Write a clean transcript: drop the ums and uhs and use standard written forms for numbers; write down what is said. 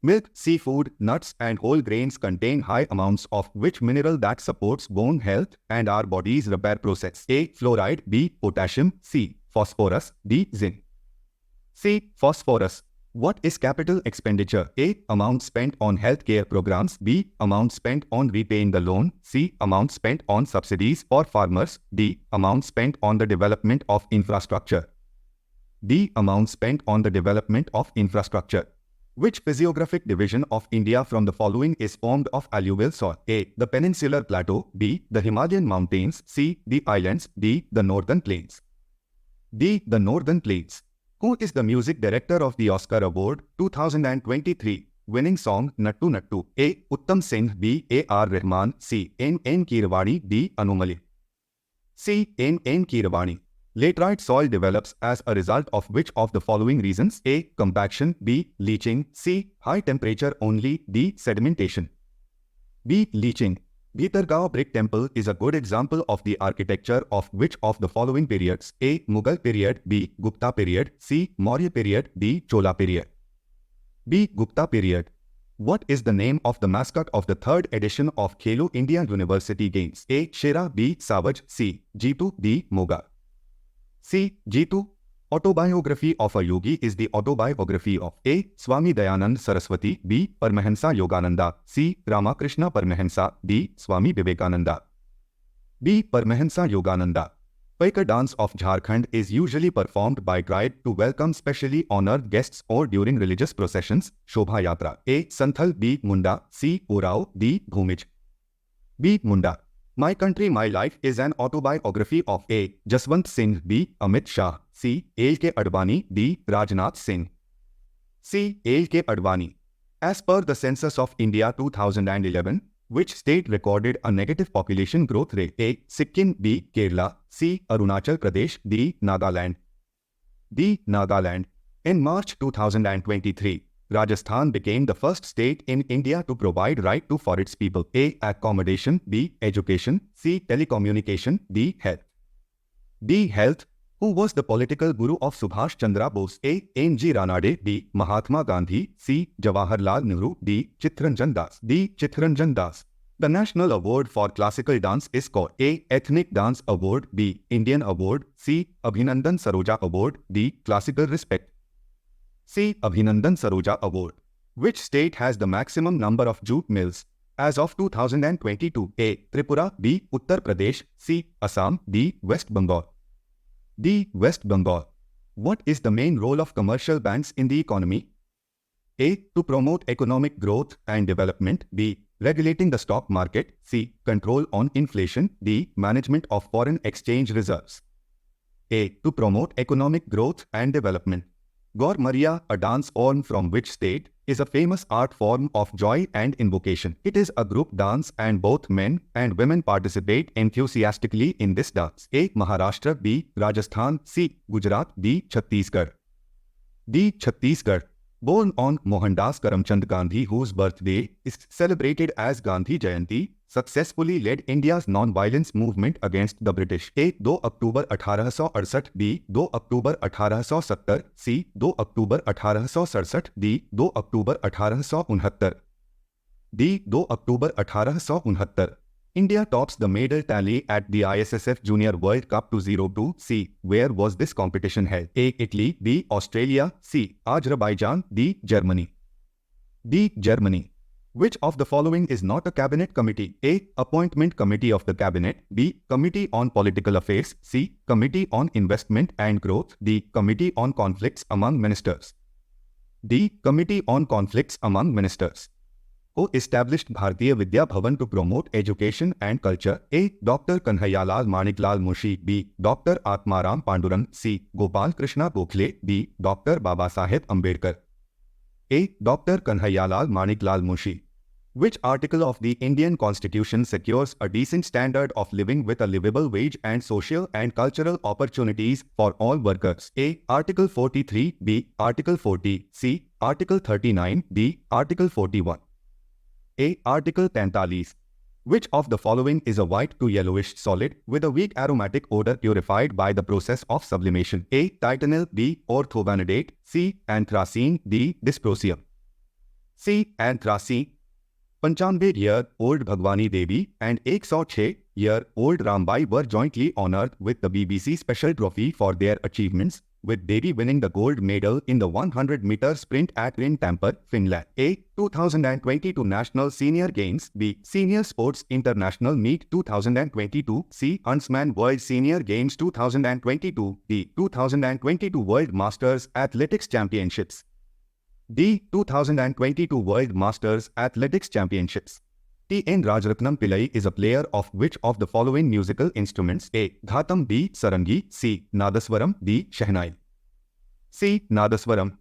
Milk, seafood, nuts and whole grains contain high amounts of which mineral that supports bone health and our body's repair process? A. Fluoride. B. Potassium. C. Phosphorus. D. Zinc. C. Phosphorus. What is capital expenditure? A. Amount spent on healthcare programs. B. Amount spent on repaying the loan. C. Amount spent on subsidies for farmers. D. Amount spent on the development of infrastructure. D. Amount spent on the development of infrastructure. Which physiographic division of India from the following is formed of alluvial soil? A. The Peninsular Plateau. B. The Himalayan Mountains. C. The Islands. D. The Northern Plains. D. The Northern Plains. Who is the music director of the Oscar Award 2023 winning song Nattu Nattu? A. Uttam Singh. B. A.R. Rahman. C. N. Keeravani. D. Anu Malik. C. N. Keeravani. Laterite soil develops as a result of which of the following reasons? A. Compaction. B. Leaching. C. High temperature only. D. Sedimentation. B. Leaching. Bhitargaon Brick Temple is a good example of the architecture of which of the following periods? A. Mughal period. B. Gupta period. C. Maurya period. D. Chola period. B. Gupta period. What is the name of the mascot of the third edition of Khelo India University Games? A. Shera. B. Savage. C. Jeetu. D. Moga. C. Jeetu. Autobiography of a yogi is the autobiography of A. Swami Dayanand Saraswati. B. Paramahansa Yogananda. C. Ramakrishna Paramahansa. D. Swami Vivekananda. B. Paramahansa Yogananda. Paikar dance of Jharkhand is usually performed by tribe to welcome specially honored guests or during religious processions. Shobha Yatra. A. Santhal. B. Munda. C. Orao. D. Bhumij. B. Munda. My Country, My Life is an autobiography of A. Jaswant Singh. B. Amit Shah. C. L.K. Advani. D. Rajnath Singh. C. L.K. Advani. As per the Census of India 2011, which state recorded a negative population growth rate? A. Sikkim. B. Kerala. C. Arunachal Pradesh. D. Nagaland. D. Nagaland. In March 2023, Rajasthan became the first state in India to provide right to for its people. A. Accommodation. B. Education. C. Telecommunication. D. Health. D. Health. Who was the political guru of Subhash Chandra Bose? A. N.G. Ranade. B. Mahatma Gandhi. C. Jawaharlal Nehru. D. Chittaranjan Das. D. Chittaranjan Das. The National Award for Classical Dance is called A. Ethnic Dance Award. B. Indian Award. C. Abhinandan Saroja Award. D. Classical Respect. C. Abhinandan Saroja Award. Which state has the maximum number of jute mills as of 2022? A. Tripura. B. Uttar Pradesh. C. Assam. D. West Bengal. D. West Bengal. What is the main role of commercial banks in the economy? A. To promote economic growth and development. B. Regulating the stock market. C. Control on inflation. D. Management of foreign exchange reserves. A. To promote economic growth and development. Gaur Maria, a dance form from which state, is a famous art form of joy and invocation. It is a group dance and both men and women participate enthusiastically in this dance. A. Maharashtra. B. Rajasthan. C. Gujarat. D. Chhattisgarh. D. Chhattisgarh. Born on Mohandas Karamchand Gandhi, whose birthday is celebrated as Gandhi Jayanti, successfully led India's non-violence movement against the British. A. 2 October 1868. B. 2 October 1870. C. 2 October 1867. D. 2 October 1869. D. 2 October 1869. India tops the medal tally at the ISSF Junior World Cup 2002. C. Where was this competition held? A. Italy. B. Australia. C. Azerbaijan. D. Germany. D. Germany. Which of the following is not a cabinet committee? A. Appointment Committee of the Cabinet. B. Committee on Political Affairs. C. Committee on Investment and Growth. D. Committee on Conflicts among Ministers. D. Committee on Conflicts among Ministers. Who established Bharatiya Vidya Bhavan to promote education and culture? A. Dr. Kanhaiyalal Maniklal Munshi. B. Dr. Atmaram Pandurang. C. Gopal Krishna Gokhale. D. Dr. Babasaheb Ambedkar. A. Dr. Kanhaiyalal Maniklal Munshi. Which article of the Indian Constitution secures a decent standard of living with a livable wage and social and cultural opportunities for all workers? A. Article 43. B. Article 40. C. Article 39. D. Article 41. A. Article 43. Which of the following is a white to yellowish solid with a weak aromatic odor purified by the process of sublimation? A. Titanal. B. Orthovanadate. C. Anthracene. D. Dysprosium. C. Anthrasi. 95-year-old Bhagwani Devi and 106-year-old Rambai were jointly honored with the BBC Special Trophy for their achievements, with Devi winning the gold medal in the 100-meter sprint at in Tampere, Finland. A. 2022 National Senior Games. B. Senior Sports International Meet 2022. C. Huntsman World Senior Games 2022. D. 2022 World Masters Athletics Championships. D. 2022 World Masters Athletics Championships. T. N. Rajaratnam Pillai is a player of which of the following musical instruments? A. Ghatam. B. Sarangi. C. Nadaswaram. D. Shehnai. C. Nadaswaram.